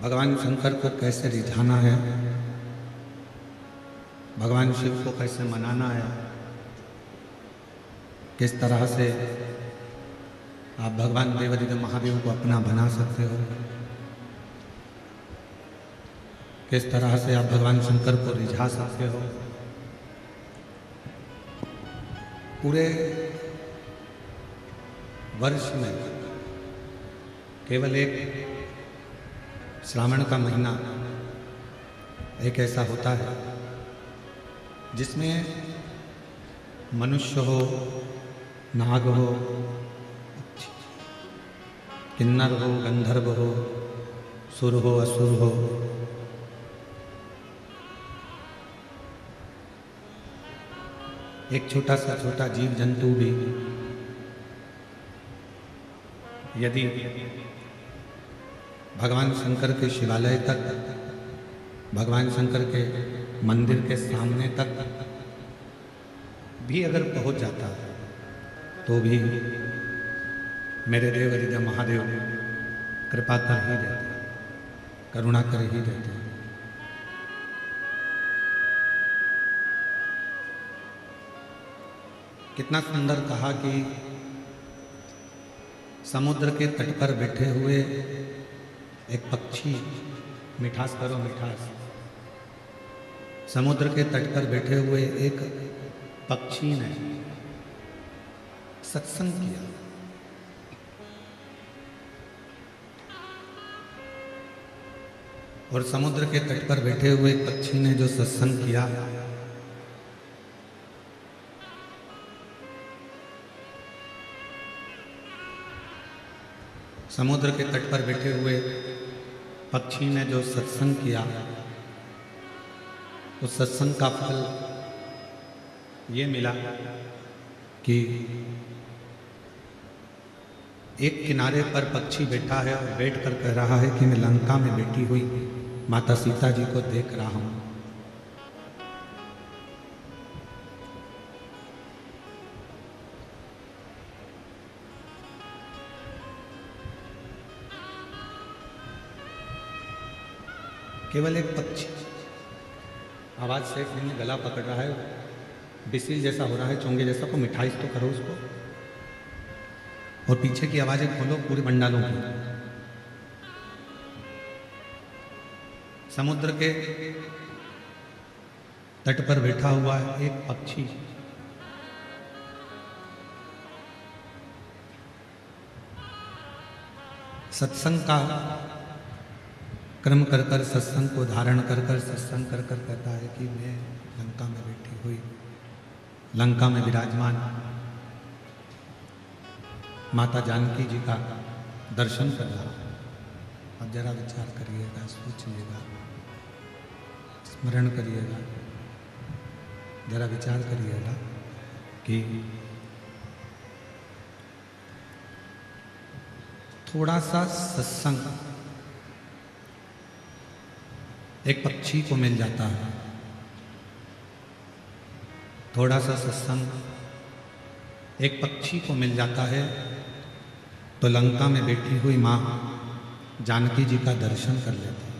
भगवान शंकर को कैसे रिझाना है, भगवान शिव को कैसे मनाना है, किस तरह से आप भगवान देवादिदेव महादेव को अपना बना सकते हो, किस तरह से आप भगवान शंकर को रिझा सकते हो। पूरे वर्ष में केवल एक श्रावण का महीना एक ऐसा होता है जिसमें मनुष्य हो, नाग हो, किन्नर हो, गंधर्व हो, सुर हो, असुर हो, एक छोटा जीव जंतु भी यदि भगवान शंकर के शिवालय तक, भगवान शंकर के मंदिर के सामने तक भी अगर पहुंच जाता है तो भी मेरे देवादिदेव महादेव कृपा कर ही देते, करुणा कर ही देते। कितना सुंदर कहा कि समुद्र के तट पर बैठे हुए एक पक्षी, मिठास करो मिठास, समुद्र के तट पर बैठे हुए एक पक्षी ने सत्संग किया। और समुद्र के तट पर बैठे हुए एक पक्षी ने जो सत्संग किया, समुद्र के तट पर बैठे हुए पक्षी ने जो सत्संग किया, उस सत्संग का फल ये मिला कि एक किनारे पर पक्षी बैठा है और बैठ कर कह रहा है कि मैं लंका में बैठी हुई माता सीता जी को देख रहा हूं। केवल एक पक्षी आवाज से नहीं, गला पकड़ रहा है, बिसिल जैसा हो रहा है, चोंगे जैसा, को मिठाई तो करो उसको, और पीछे की आवाजें खोलो पूरे बंडालों की। समुद्र के तट पर बैठा हुआ एक पक्षी सत्संग का क्रम कर कर, सत्संग को धारण कर कर, सत्संग कर कर कहता है कि मैं लंका में बैठी हुई, लंका में विराजमान माता जानकी जी का दर्शन कर रहा हूं। अब जरा विचार करिएगा, सोचिएगा, स्मरण करिएगा, जरा विचार करिएगा कि थोड़ा सा सत्संग एक पक्षी को मिल जाता है, थोड़ा सा सत्संग एक पक्षी को मिल जाता है तो लंका में बैठी हुई मां जानकी जी का दर्शन कर लेते हैं।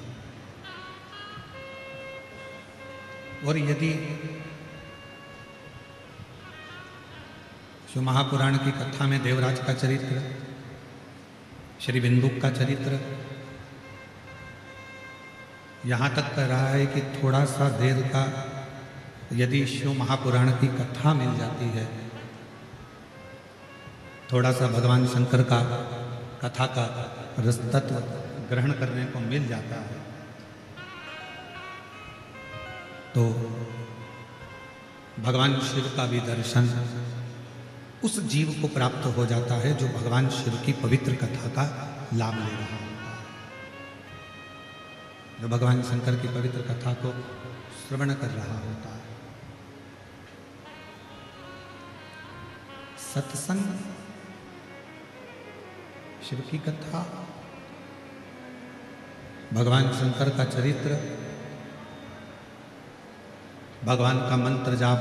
और यदि जो महापुराण की कथा में देवराज का चरित्र, श्री बिंदुक का चरित्र यहाँ तक कह रहा है कि थोड़ा सा देर का यदि शिव महापुराण की कथा मिल जाती है, थोड़ा सा भगवान शंकर का कथा का रस तत्व ग्रहण करने को मिल जाता है, तो भगवान शिव का भी दर्शन उस जीव को प्राप्त हो जाता है जो भगवान शिव की पवित्र कथा का लाभ ले रहा होता है, जो भगवान शंकर की पवित्र कथा को श्रवण कर रहा होता है। सत्संग, शिव की कथा, भगवान शंकर का चरित्र, भगवान का मंत्र जाप,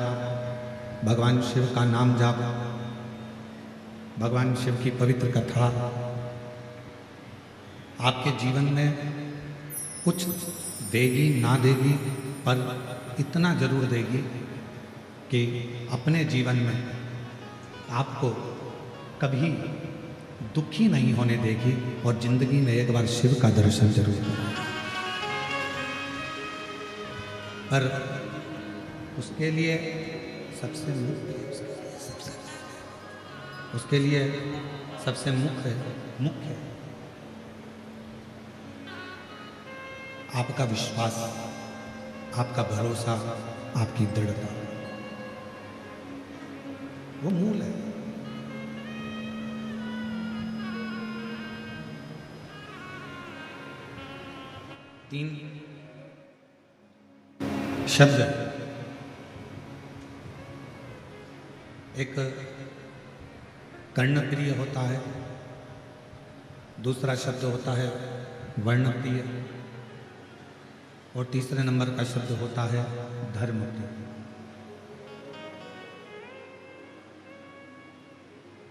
भगवान शिव का नाम जाप, भगवान शिव की पवित्र कथा आपके जीवन में कुछ देगी ना देगी, पर इतना जरूर देगी कि अपने जीवन में आपको कभी दुखी नहीं होने देगी और जिंदगी में एक बार शिव का दर्शन जरूर करें। पर उसके लिए सबसे मुख्य आपका विश्वास, आपका भरोसा, आपकी दृढ़ता, वो मूल है। तीन शब्द, एक कर्णप्रिय होता है, दूसरा शब्द होता है वर्णप्रिय, और तीसरे नंबर का शब्द होता है धर्मप्रिय।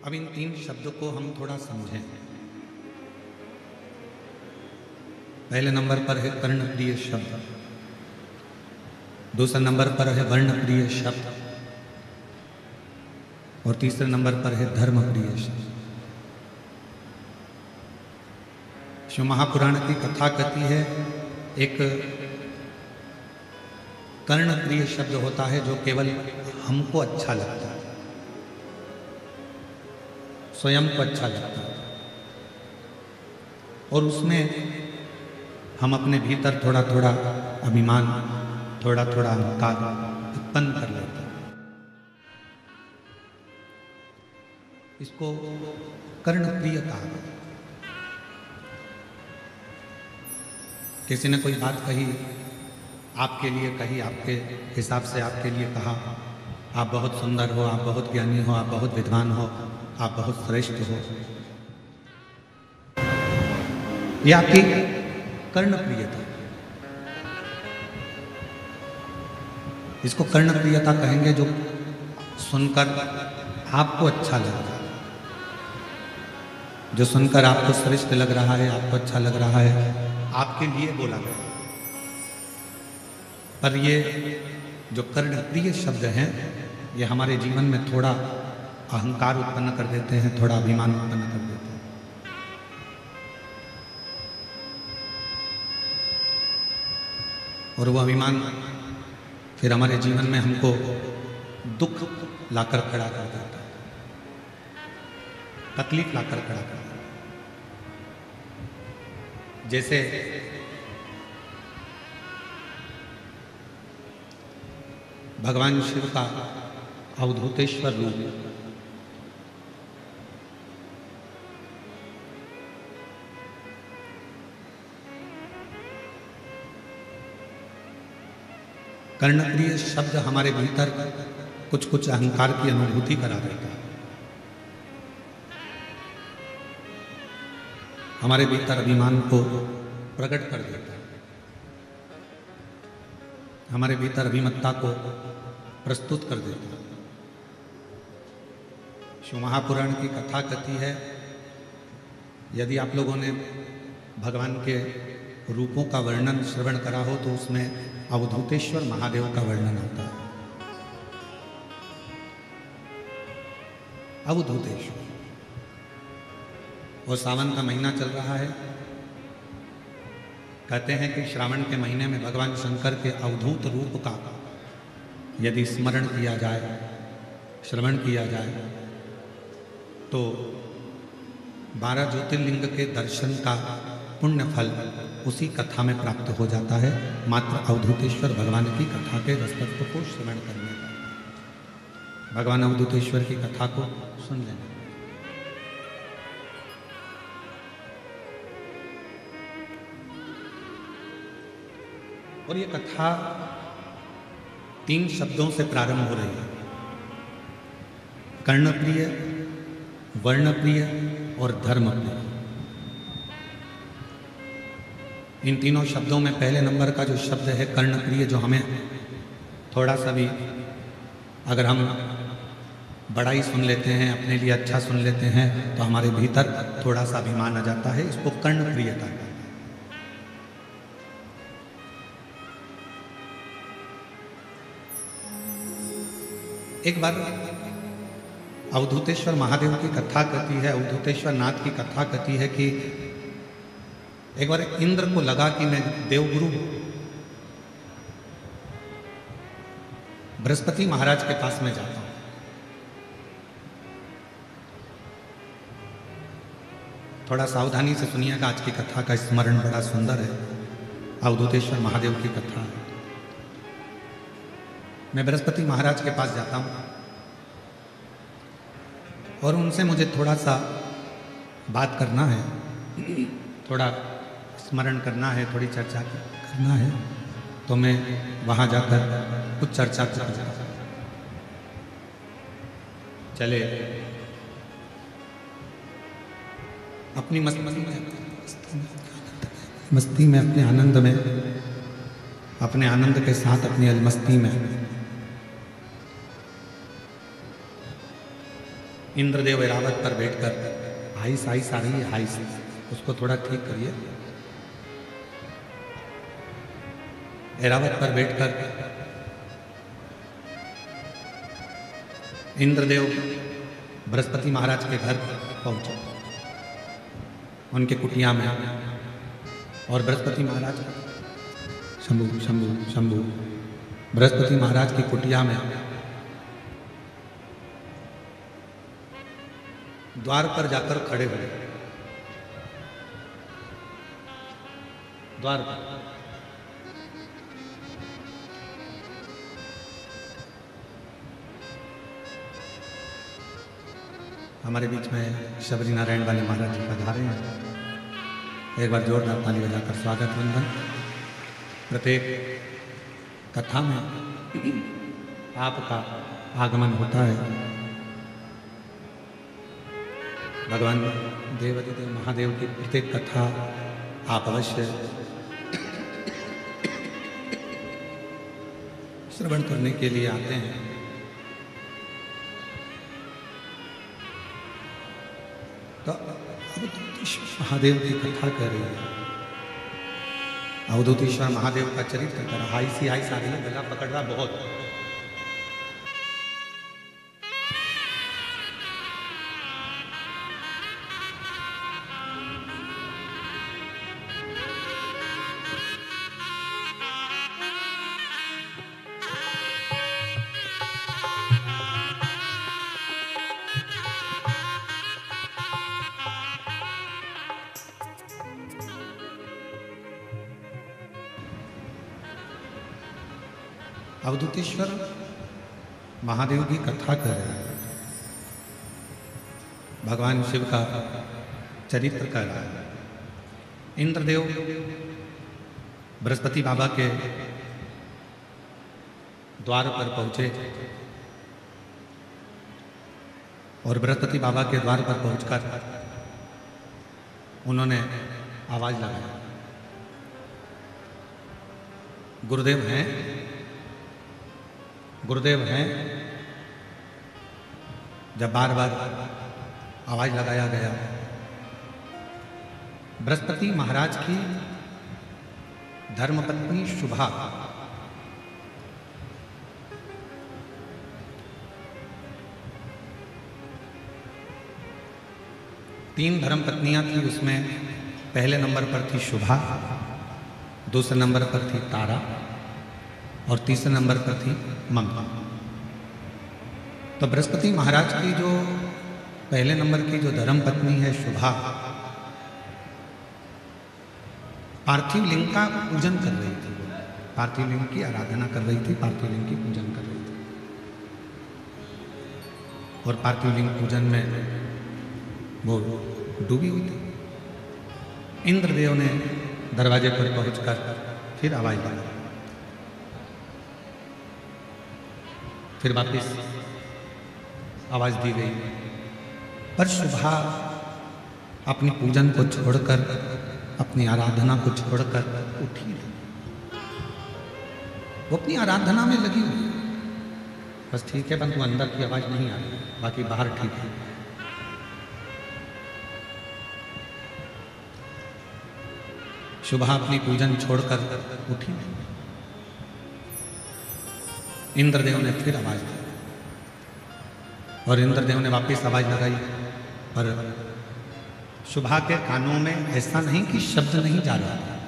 अब इन तीन शब्दों को हम थोड़ा समझें। पहले नंबर पर है कर्णप्रिय शब्द, दूसरे नंबर पर है वर्णप्रिय शब्द, और तीसरे नंबर पर है धर्मप्रिय शब्द। शिव महापुराण की कथा कहती है एक कर्णप्रिय शब्द होता है जो केवल हमको अच्छा लगता है, स्वयं को अच्छा लगता है, और उसमें हम अपने भीतर थोड़ा थोड़ा अभिमान, थोड़ा थोड़ा अहंकार उत्पन्न कर लेते हैं। इसको कर्णप्रिय कहा। किसी ने कोई बात कही, आपके लिए कही, आपके हिसाब से आपके लिए कहा, आप बहुत सुंदर हो, आप बहुत ज्ञानी हो, आप बहुत विद्वान हो, आप बहुत श्रेष्ठ हो, ये आपकी कर्णप्रियता। इसको कर्णप्रियता कहेंगे, जो सुनकर आपको अच्छा लगता है, जो सुनकर आपको श्रेष्ठ लग रहा है, आपको अच्छा लग रहा है, आपके लिए बोला गया। पर ये जो कर्णप्रिय शब्द हैं, ये हमारे जीवन में थोड़ा अहंकार उत्पन्न कर देते हैं, थोड़ा अभिमान उत्पन्न कर देते हैं। और वो अभिमान फिर हमारे जीवन में हमको दुख लाकर खड़ा कर देता है, तकलीफ लाकर खड़ा कर देता है। जैसे भगवान शिव का अवधूतेश्वर रूप, कर्णप्रिय शब्द हमारे भीतर कुछ कुछ अहंकार की अनुभूति करा देता है, हमारे भीतर अभिमान को प्रकट कर देता है, हमारे भीतर अभिमत्ता को प्रस्तुत कर देता है। शिव महापुराण की कथा कहती है, यदि आप लोगों ने भगवान के रूपों का वर्णन श्रवण करा हो तो उसमें अवधूतेश्वर महादेव का वर्णन आता है। अवधूतेश्वर, और सावन का महीना चल रहा है। कहते हैं कि श्रावण के महीने में भगवान शंकर के अवधूत रूप का यदि स्मरण किया जाए, श्रवण किया जाए, तो 12 ज्योतिर्लिंग के दर्शन का पुण्य फल उसी कथा में प्राप्त हो जाता है, मात्र अवधूतेश्वर भगवान की कथा के रसतत्व को श्रवण करने का। भगवान अवधूतेश्वर की कथा को सुन लेना। और ये कथा 3 शब्दों से प्रारंभ हो रही है, कर्णप्रिय, वर्णप्रिय और धर्मप्रिय। इन तीनों शब्दों में पहले नंबर का जो शब्द है कर्णप्रिय, जो हमें थोड़ा सा भी, अगर हम बड़ा ही सुन लेते हैं, अपने लिए अच्छा सुन लेते हैं, तो हमारे भीतर थोड़ा सा अभिमान आ जाता है। इसको कर्णप्रियता कहते हैं। एक बार अवधूतेश्वर महादेव की कथा कहती है, अवधूतेश्वर नाथ की कथा कहती है कि एक बार इंद्र को लगा कि मैं देवगुरु बृहस्पति महाराज के पास में जाता हूं। थोड़ा सावधानी से सुनिएगा, आज की कथा का स्मरण बड़ा सुंदर है। अवधूतेश्वर महादेव की कथा है। मैं बृहस्पति महाराज के पास जाता हूं और उनसे मुझे थोड़ा सा बात करना है, थोड़ा स्मरण करना है, थोड़ी चर्चा करना है। तो मैं वहां जाकर कुछ चर्चा करता चले अपनी मस्ती में अपने आनंद में, अपने आनंद के साथ अपनी अलमस्ती में इंद्रदेव ऐरावत पर बैठकर हाइस हाइस आ रही है, हाइस, उसको थोड़ा ठीक करिए। ऐरावत पर बैठकर इंद्रदेव बृहस्पति महाराज के घर पहुंचे, उनके कुटिया में। और बृहस्पति महाराज शंभु शंभु शंभु बृहस्पति महाराज की कुटिया में द्वार पर जाकर खड़े हुए। द्वार पर हमारे बीच में शबरी नारायण वाले महाराज जी पधारे हैं। एक बार जोरदार ताली बजाकर स्वागत वंदन। प्रत्येक कथा में आपका आगमन होता है। भगवान देवाधिदेव महादेव की प्रत्येक कथा आप अवश्य श्रवण करने के लिए आते हैं। तो अवधूतेश्वर महादेव की कथा कर रही है। अवधूतेश्वर महादेव का चरित्र कर रहा, हाइसी हाइस आ रही है, गला पकड़ रहा बहुत। अवधूतेश्वर महादेव की कथा कर रहे हैं, भगवान शिव का चरित्र कर रहा है। इंद्रदेव बृहस्पति बाबा के द्वार पर पहुंचे और बृहस्पति बाबा के द्वार पर पहुंचकर उन्होंने आवाज लगाया, गुरुदेव हैं, गुरुदेव हैं। जब बार बार आवाज लगाया गया, बृहस्पति महाराज की धर्मपत्नी शुभा तीन धर्मपत्नियां थी, उसमें पहले नंबर पर थी शुभा, दूसरे नंबर पर थी तारा और तीसरे नंबर पर थी ममता। तो बृहस्पति महाराज की जो पहले नंबर की जो धर्म पत्नी है शुभा, पार्थिव लिंग का पूजन कर रही थी, पार्थिव लिंग की आराधना कर रही थी, पार्थिव लिंग की पूजन कर रही थी। और पार्थिव लिंग पूजन में वो डूबी हुई थी। इंद्रदेव ने दरवाजे पर पहुंचकर फिर आवाज लगाई, फिर वापिस आवाज दी गई, पर शुभा अपनी पूजन को छोड़कर, अपनी आराधना को छोड़कर उठी नहीं। वो अपनी आराधना में लगी हुई, बस ठीक है, परंतु अंदर की आवाज नहीं आ रही, बाकी बाहर ठीक है। शुभा अपनी पूजन छोड़कर उठी नहीं। इंद्रदेव ने फिर आवाज दी, और इंद्रदेव ने वापस आवाज लगाई, पर शुभा के कानों में ऐसा नहीं कि शब्द नहीं जा रहा था।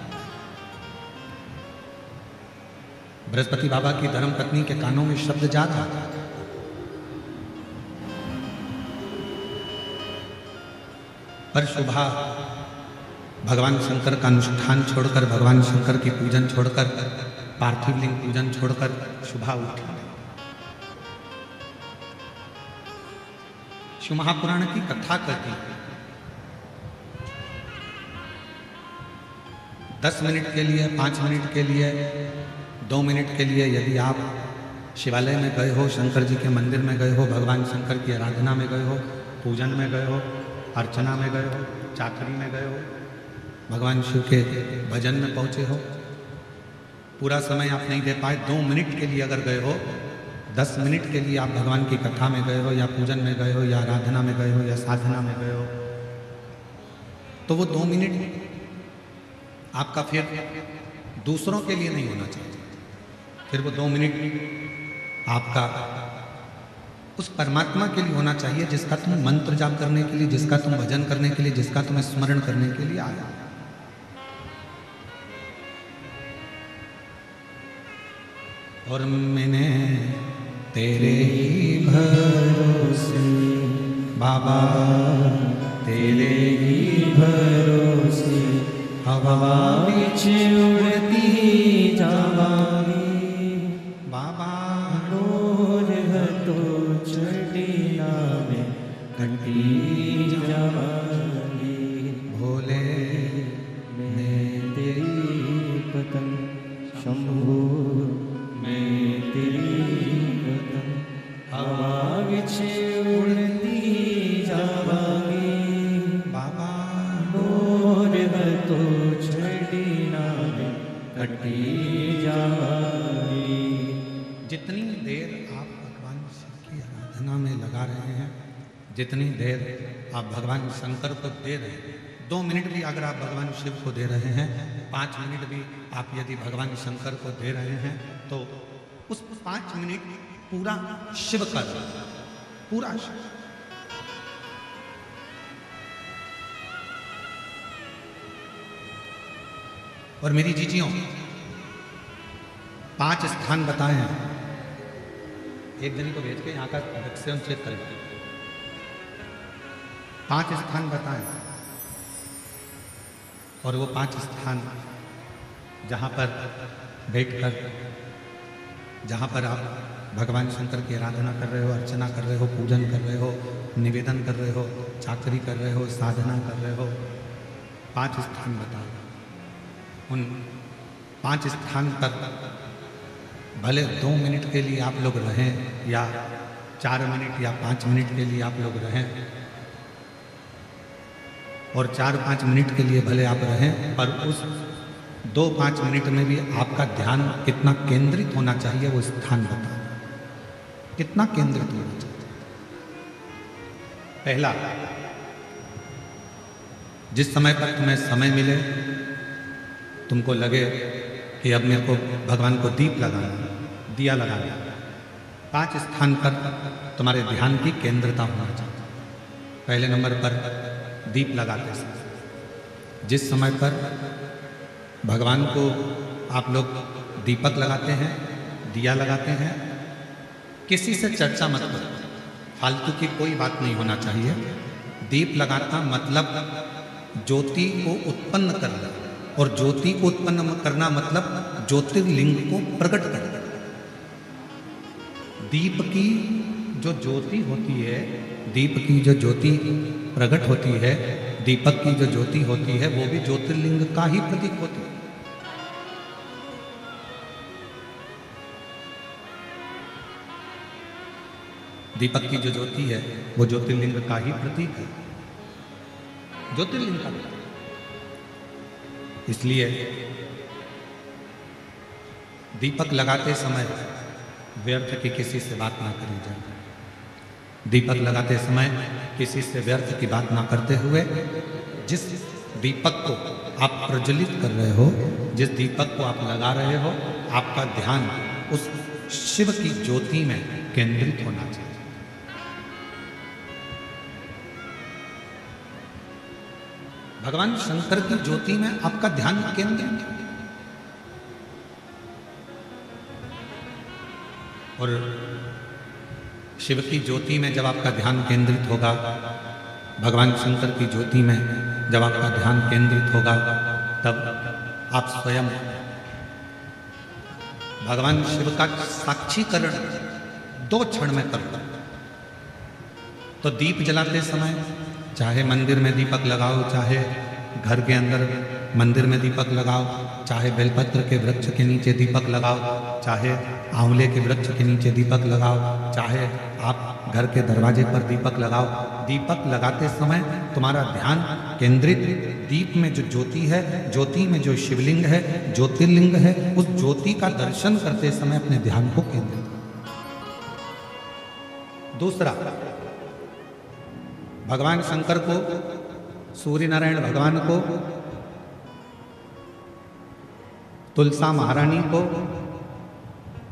बृहस्पति बाबा की धर्मपत्नी के कानों में शब्द जा रहा था, पर शुभा भगवान शंकर का अनुष्ठान छोड़कर, भगवान शंकर की पूजन छोड़कर, पार्थिव लिंग पूजन छोड़कर शुभा उठी। शिव महापुराण की कथा कहती है 10 मिनट के लिए, 5 मिनट के लिए, 2 मिनट के लिए यदि आप शिवालय में गए हो, शंकर जी के मंदिर में गए हो, भगवान शंकर की आराधना में गए हो, पूजन में गए हो, अर्चना में गए हो, चाकरी में गए हो, भगवान शिव के भजन में पहुंचे हो, पूरा समय आप नहीं दे पाए, 2 मिनट के लिए अगर गए हो, 10 मिनट के लिए आप भगवान की कथा में गए हो, या पूजन में गए हो, या आराधना में गए हो, या साधना में गए हो, तो वो 2 मिनट आपका फिर दूसरों के लिए नहीं होना चाहिए। फिर वो 2 मिनट आपका उस परमात्मा के लिए होना चाहिए जिसका तुम मंत्र जाप करने के लिए, जिसका तुम भजन करने के लिए, जिसका तुम स्मरण करने के लिए आया। और मैंने तेरे ही भरोसे बाबा, तेरे ही भरोसे हवा बीच उड़ती जावांगी बाबा, डोर तो चढ़ना में घटी जावांगी, भोले मैं तेरी पतंग, शंभू मैं तेरी पतंग, हवा बीच उड़ती जावांगी बाबा, डोर तो छड़ीना में कटी जावांगी। जितनी देर आप भगवान शिव की आराधना में लगा रहे हैं, जितनी देर आप भगवान शंकर को दे रहे हैं, 2 मिनट भी अगर आप भगवान शिव को दे रहे हैं, 5 मिनट भी आप यदि भगवान शंकर को दे रहे हैं, तो उस 5 मिनट पूरा शिव का, पूरा शिव। और मेरी जीजियों 5 स्थान बताए हैं, एक जनी को भेज के यहाँ का वैक्सीन चेक कर, 5 स्थान बताए, और वो 5 स्थान जहाँ पर बैठकर, जहाँ पर आप भगवान शंकर की आराधना कर रहे हो, अर्चना कर रहे हो, पूजन कर रहे हो, निवेदन कर रहे हो, चाकरी कर रहे हो, साधना कर रहे हो, 5 स्थान बताओ। उन 5 स्थान पर भले 2 मिनट के लिए आप लोग रहें, या 4 मिनट या 5 मिनट के लिए आप लोग रहें, और 4-5 मिनट के लिए भले आप रहें, पर उस 2-5 मिनट में भी आपका ध्यान कितना केंद्रित होना चाहिए, वो स्थान बताओ, कितना केंद्रित होना चाहिए। पहला, जिस समय पर तुम्हें समय मिले, तुमको लगे कि अब मेरे को भगवान को दीप लगाना, दिया लगाना, 5 स्थान पर तुम्हारे ध्यान की केंद्रता होना चाहिए। पहले नंबर पर दीप लगाते समय, जिस समय पर भगवान को आप लोग दीपक लगाते हैं, दिया लगाते हैं, किसी से चर्चा मत करो, फालतू की कोई बात नहीं होना चाहिए। दीप लगाता मतलब ज्योति को उत्पन्न करना, और ज्योति को उत्पन्न करना मतलब ज्योतिर्लिंग को प्रकट करना। दीप की जो ज्योति होती है, दीप की जो ज्योति प्रकट होती है, दीपक की जो ज्योति होती है, वो भी ज्योतिर्लिंग का ही प्रतीक होती है। दीपक की जो ज्योति है वो ज्योतिर्लिंग का ही प्रतीक है, ज्योतिर्लिंग का प्रतीक। इसलिए दीपक लगाते समय व्यर्थ की किसी से बात ना करी जाए। दीपक लगाते समय किसी से व्यर्थ की बात ना करते हुए, जिस दीपक को आप प्रज्वलित कर रहे हो, जिस दीपक को आप लगा रहे हो, आपका ध्यान उस शिव की ज्योति में केंद्रित होना चाहिए। भगवान शंकर की ज्योति में आपका ध्यान केंद्रित, और शिव की ज्योति में जब आपका ध्यान केंद्रित होगा, भगवान शंकर की ज्योति में जब आपका ध्यान केंद्रित होगा, तब आप स्वयं भगवान शिव का साक्षीकरण 2 क्षण में कर लो। तो दीप जलाते समय चाहे मंदिर में दीपक लगाओ, चाहे घर के अंदर मंदिर में दीपक लगाओ, चाहे बेलपत्र के वृक्ष के नीचे दीपक लगाओ, चाहे आंवले के वृक्ष के नीचे दीपक लगाओ, चाहे आप घर के दरवाजे पर दीपक लगाओ। दीपक लगाते समय तुम्हारा ध्यान केंद्रित दीप में जो ज्योति है, ज्योति में जो शिवलिंग है, ज्योतिर्लिंग है, उस ज्योति का दर्शन करते समय अपने ध्यान को केंद्रित करो। दूसरा, भगवान शंकर को, सूर्य नारायण भगवान को, तुलसा महारानी को,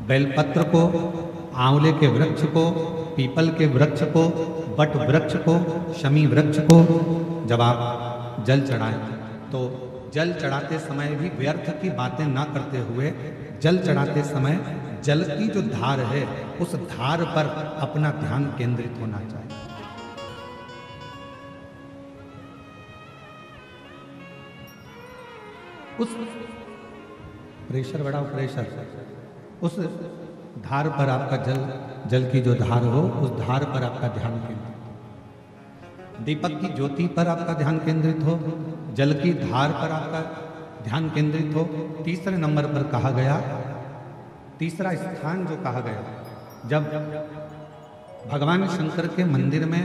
बेलपत्र को, आंवले के वृक्ष को, पीपल के वृक्ष को, बट वृक्ष को, शमी वृक्ष को जब आप जल चढ़ाएं, तो जल चढ़ाते समय भी व्यर्थ की बातें ना करते हुए, जल चढ़ाते समय जल की जो धार है, उस धार पर अपना ध्यान केंद्रित होना चाहिए। उस प्रेशर बढ़ाओ, प्रेशर, उस धार पर आपका जल की जो धार हो, उस धार पर आपका ध्यान केंद्रित। दीपक की ज्योति पर आपका ध्यान केंद्रित हो, जल की धार पर आपका ध्यान केंद्रित हो। तीसरे नंबर पर कहा गया, तीसरा स्थान जो कहा गया, जब भगवान शंकर के मंदिर में,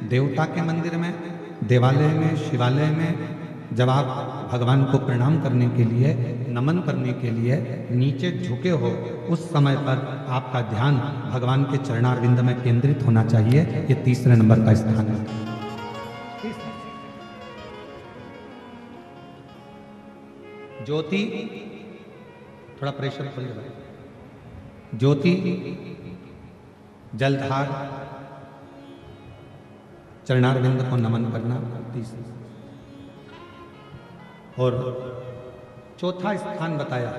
देवता के मंदिर में, देवालय में, शिवालय में जब आप भगवान को प्रणाम करने के लिए, नमन करने के लिए नीचे झुके हो, उस समय पर आपका ध्यान भगवान के चरणारविंद में केंद्रित होना चाहिए। ये तीसरे नंबर का स्थान है। ज्योति, थोड़ा प्रेशर खोलिए, ज्योति, जलधार, चरणारविंद को नमन करना, तीसरा। और चौथा स्थान बताया,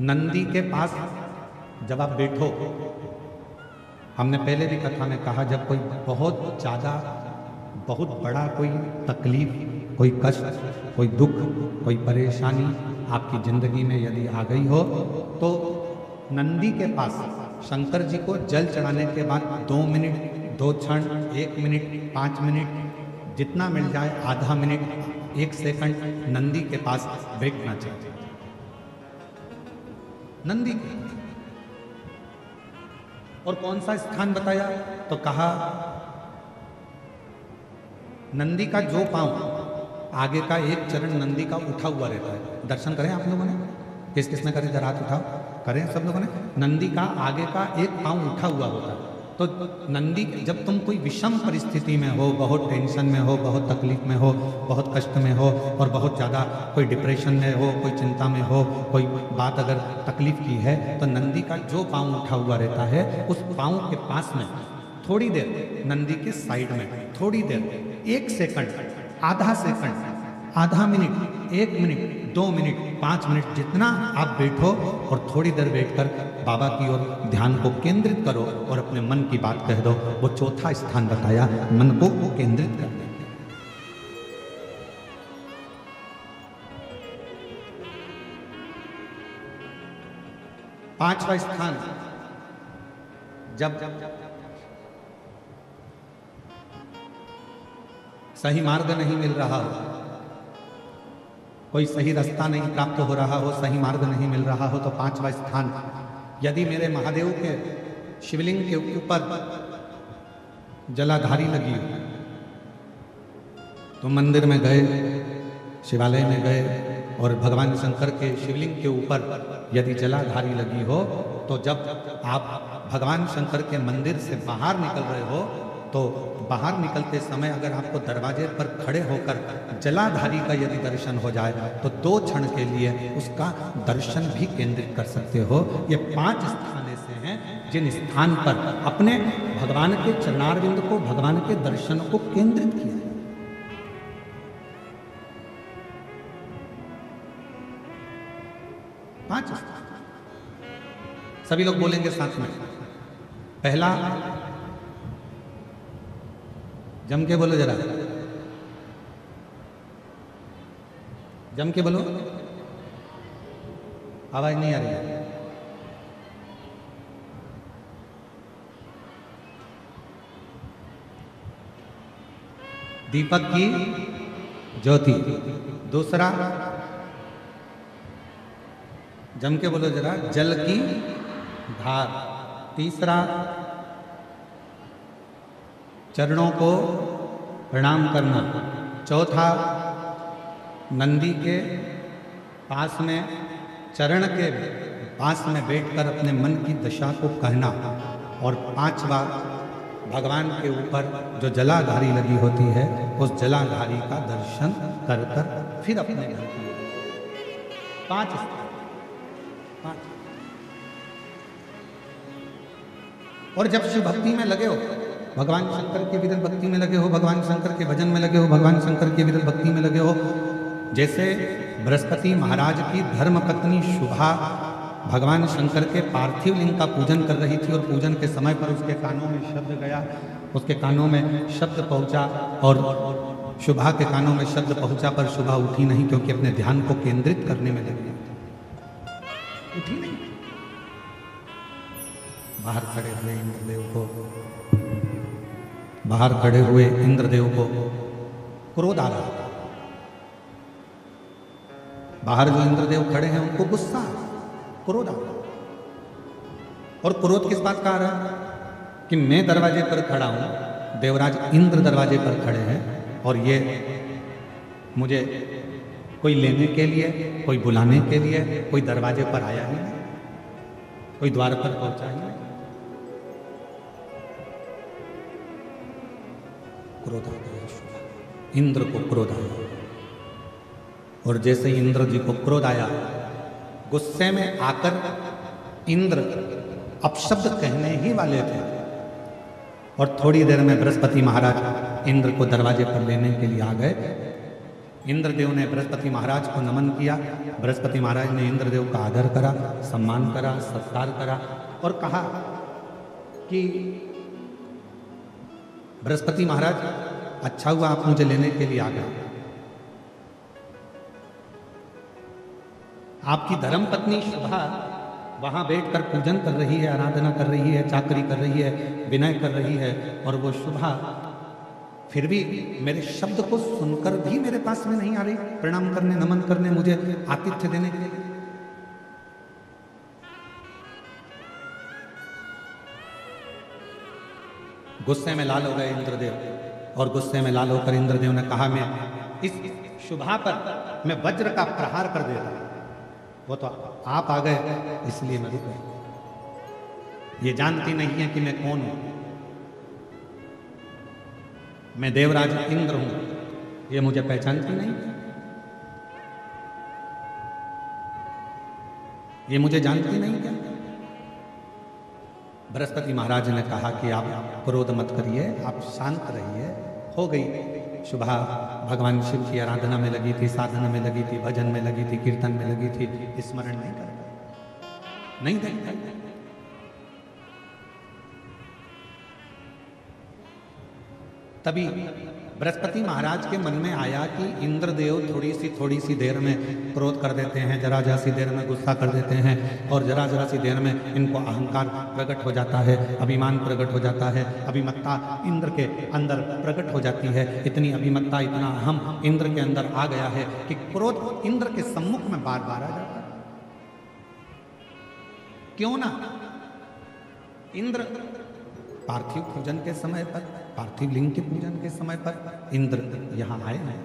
नंदी के पास जब आप बैठो, हमने पहले भी कथा में कहा, जब कोई बहुत ज़्यादा, बहुत बड़ा कोई तकलीफ, कोई कष्ट, कोई दुख, कोई परेशानी आपकी ज़िंदगी में यदि आ गई हो, तो नंदी के पास शंकर जी को जल चढ़ाने के बाद 2 मिनट, 2 क्षण, 1 मिनट, 5 मिनट, जितना मिल जाए, आधा मिनट, 1 सेकंड नंदी के पास बैठना चाहिए। नंदी के, और कौन सा स्थान बताया, तो कहा नंदी का जो पांव, आगे का एक चरण नंदी का उठा हुआ रहता है। दर्शन करें आप लोगों ने, किस किस ने करे, जरा हाथ उठाओ, करें सब लोगों ने। नंदी का आगे का एक पांव उठा हुआ होता है। तो नंदी, जब तुम कोई विषम परिस्थिति में हो, बहुत टेंशन में हो, बहुत तकलीफ में हो, बहुत कष्ट में हो, और बहुत ज़्यादा कोई डिप्रेशन में हो, कोई चिंता में हो, कोई बात अगर तकलीफ की है, तो नंदी का जो पाँव उठा हुआ रहता है, उस पाँव के पास में थोड़ी देर, नंदी के साइड में थोड़ी देर, 1 सेकंड, आधा सेकंड, आधा मिनट, 1 मिनट, 2 मिनट, 5 मिनट, जितना आप बैठो, और थोड़ी देर बैठकर बाबा की ओर ध्यान को केंद्रित करो और अपने मन की बात कह दो। वो चौथा स्थान बताया, मन को केंद्रित करने। पांचवा स्थान, जब सही मार्ग नहीं मिल रहा हो, कोई सही रास्ता नहीं प्राप्त हो रहा हो, सही मार्ग नहीं मिल रहा हो, तो पांचवा स्थान, यदि मेरे महादेव के शिवलिंग के ऊपर जलाधारी लगी हो, तो मंदिर में गए, शिवालय में गए, और भगवान शंकर के शिवलिंग के ऊपर यदि जलाधारी लगी हो, तो जब आप भगवान शंकर के मंदिर से बाहर निकल रहे हो, तो बाहर निकलते समय अगर आपको दरवाजे पर खड़े होकर जलाधारी का यदि दर्शन हो जाए, तो 2 क्षण के लिए उसका दर्शन भी केंद्रित कर सकते हो। ये 5 स्थान ऐसे हैं जिन स्थान पर अपने भगवान के चरणारविंद को, भगवान के दर्शन को केंद्रित किया है। 5 स्थान। सभी लोग बोलेंगे साथ में। पहला, जम के बोलो जरा, जम के बोलो, आवाज नहीं आ रही है। दीपक की ज्योति। दूसरा, जम के बोलो जरा, जल की धार। तीसरा, चरणों को प्रणाम करना। चौथा, नंदी के पास में, चरण के पास में बैठकर अपने मन की दशा को कहना। और 5वां, भगवान के ऊपर जो जलाधारी लगी होती है उस जलाधारी का दर्शन कर कर फिर अपने घर की। 5 स्थान, 5। और जब शिव भक्ति में लगे हो, भगवान शंकर के विरल भक्ति में लगे हो, भगवान शंकर के भजन में लगे हो, भगवान शंकर के विरल भक्ति में लगे हो, जैसे बृहस्पति महाराज की धर्मपत्नी शुभा भगवान शंकर के पार्थिव लिंग का पूजन कर रही थी और पूजन के समय पर उसके कानों में शब्द गया, उसके कानों में शब्द पहुंचा और शुभा के कानों में शब्द पहुंचा पर शुभा उठी नहीं, क्योंकि अपने ध्यान को केंद्रित करने में लगी, उठी नहीं। बाहर खड़े हुए इंद्रदेव को, बाहर खड़े हुए इंद्रदेव को क्रोध आ रहा था। बाहर जो इंद्रदेव खड़े हैं उनको गुस्सा, क्रोध आ रहा। और क्रोध किस बात का आ रहा है कि मैं दरवाजे पर खड़ा हूं, देवराज इंद्र दरवाजे पर खड़े हैं और ये मुझे कोई लेने के लिए, कोई बुलाने के लिए, कोई दरवाजे पर आया ही नहीं, कोई द्वार पर पहुंचा ही नहीं। क्रोध आ गया, इंद्र को क्रोध आया। और जैसे ही इंद्र जी को क्रोध आया, गुस्से में आकर इंद्र अपशब्द कहने ही वाले थे और थोड़ी देर में बृहस्पति महाराज इंद्र को दरवाजे पर लेने के लिए आ गए। इंद्रदेव ने बृहस्पति महाराज को नमन किया। बृहस्पति महाराज ने इंद्रदेव का आदर करा, सम्मान करा, सत्कार करा और कहा कि बृहस्पति महाराज, अच्छा हुआ आप मुझे लेने के लिए आ गए। आपकी धर्मपत्नी शुभा वहां बैठकर पूजन कर रही है, आराधना कर रही है, चाकरी कर रही है, विनय कर रही है, और वो शुभा फिर भी मेरे शब्द को सुनकर भी मेरे पास में नहीं आ रही प्रणाम करने, नमन करने, मुझे आतिथ्य देने के लिए। गुस्से में लाल हो गए इंद्रदेव और गुस्से में लाल होकर इंद्रदेव ने कहा, मैं इस शुभा पर मैं वज्र का प्रहार कर दे रहा। वो तो आप आ गए इसलिए मैं रुक गई। ये जानती नहीं है कि मैं कौन हूं। मैं देवराज इंद्र हूं, ये मुझे पहचानती नहीं, ये मुझे जानती नहीं क्या? बृहस्पति महाराज ने कहा कि आप क्रोध मत करिए, आप शांत रहिए। हो गई शुभा भगवान शिव की आराधना में लगी थी, साधना में लगी थी, भजन में लगी थी, कीर्तन में लगी थी, स्मरण नहीं कर नहीं देखता। तभी बृहस्पति महाराज के मन में आया कि इंद्रदेव थोड़ी सी देर में क्रोध कर देते हैं, जरा सी देर में गुस्सा कर देते हैं और जरा सी देर में इनको अहंकार प्रकट हो जाता है, अभिमान प्रकट हो जाता है, अभिमत्ता इंद्र के अंदर प्रकट हो जाती है। इतनी अभिमत्ता, इतना अहम इंद्र के अंदर आ गया है कि क्रोध इंद्र के सम्मुख में बार बार आ जाता है। क्यों ना इंद्र पार्थिव पूजन के समय पर, पार्थिव लिंग के पूजन के समय पर इंद्र यहाँ आए हैं,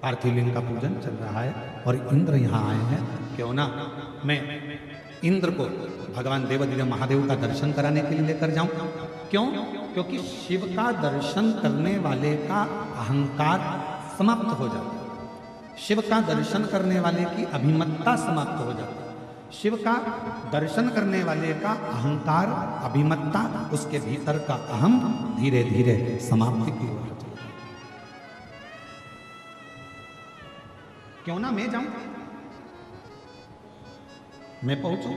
पार्थिव लिंग का पूजन चल रहा है और इंद्र यहाँ आए हैं। क्यों ना मैं इंद्र को भगवान देवाधिदेव महादेव का दर्शन कराने के लिए लेकर जाऊं। क्यों? क्योंकि शिव का दर्शन करने वाले का अहंकार समाप्त हो जाता है, शिव का दर्शन करने वाले की अभिमत्ता समाप्त हो जाती है, शिव का दर्शन करने वाले का अहंकार, अभिमत्ता, उसके भीतर का अहम धीरे धीरे समाप्ति की ओर चलता है। क्यों ना मैं जाऊं? मैं पहुंचू।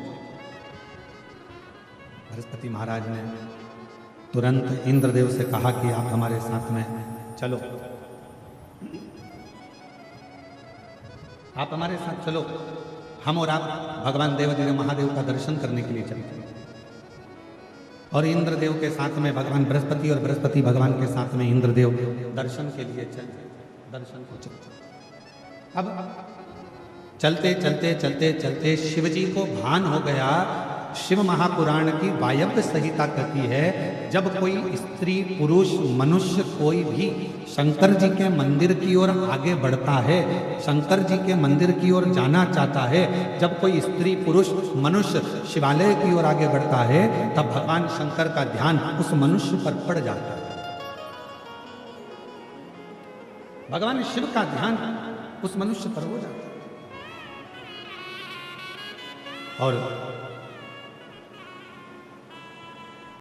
बृहस्पति महाराज ने तुरंत इंद्रदेव से कहा कि आप हमारे साथ में चलो, आप हमारे साथ चलो, हम और आप भगवान देवाधिदेव महादेव का दर्शन करने के लिए चलते हैं। और इंद्रदेव के साथ में भगवान बृहस्पति और बृहस्पति भगवान के साथ में इंद्रदेव दर्शन के लिए चलते, दर्शन को चलते। अब चलते चलते चलते चलते शिव जी को भान हो गया। शिव महापुराण की वायव्य संहिता कहती है, जब कोई स्त्री पुरुष मनुष्य कोई भी शंकर जी के मंदिर की ओर आगे बढ़ता है, शंकर जी के मंदिर की ओर जाना चाहता है, जब कोई स्त्री पुरुष मनुष्य शिवालय की ओर आगे बढ़ता है, तब भगवान शंकर का ध्यान उस मनुष्य पर पड़ जाता है। भगवान शिव का ध्यान उस मनुष्य पर हो जाता है। और